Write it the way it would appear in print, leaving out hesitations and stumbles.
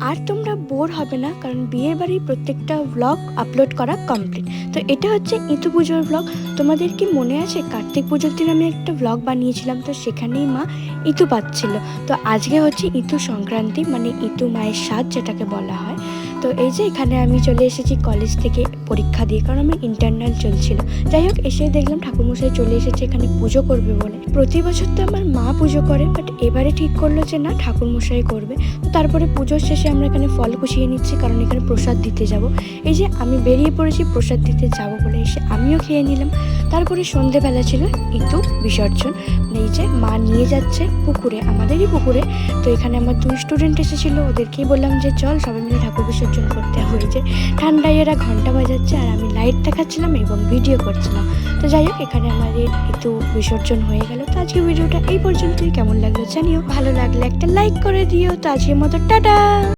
আর তোমরা বোর হবে না, কারণ বিয়ে বাড়ির প্রত্যেকটা ব্লগ আপলোড করা কমপ্লিট। তো এটা হচ্ছে ইতু পুজোর ব্লগ। তোমাদের কি মনে আছে কার্তিক পুজোর দিন আমি একটা ব্লগ বানিয়েছিলাম, তো সেখানেই মা ইতু পাচ্ছিল। তো আজকে হচ্ছে ইতু সংক্রান্তি, মানে ইতু মায়ের সাজ যেটাকে বলা হয়। তো এই যে এখানে আমি চলে এসেছি কলেজ থেকে পরীক্ষা দিয়ে, কারণ আমার ইন্টারনাল চলছিল। যাই হোক, এসে দেখলাম ঠাকুরমশাই চলে এসেছে এখানে পুজো করবে বলে। প্রতি বছর তো আমার মা পুজো করে, বাট এবারে ঠিক করলো যে না, ঠাকুরমশাই করবে। তো তারপরে পুজোর শেষে আমরা এখানে ফল কুশিয়ে নিচ্ছি, কারণ এখানে প্রসাদ দিতে যাব। এই যে আমি বেরিয়ে পড়েছি প্রসাদ দিতে যাব বলে, এসে আমিও খেয়ে নিলাম। তারপরে সন্ধেবেলা ছিল ইতু বিসর্জন। এই যে মা নিয়ে যাচ্ছে পুকুরে, আমাদেরই পুকুরে। তো এখানে আমার 2 স্টুডেন্ট এসেছিলো, ওদেরকেই বললাম যে চল সবাই মিলে ঠাকুর বিসর্জন করতে। হয়েছে ঠান্ডায় এরা ঘন্টা বাজাচ্ছে আর আমি লাইট দেখাচ্ছিলাম এবং ভিডিও করছিলাম। তো যাই হোক, এখানে আমাদের ইতু বিসর্জন হয়ে গেল। তো আজকে ভিডিওটা এই পর্যন্তই। কেমন লাগলো জানিও, ভালো লাগলে একটা লাইক করে দিও। তো আজকের মতো টাটা।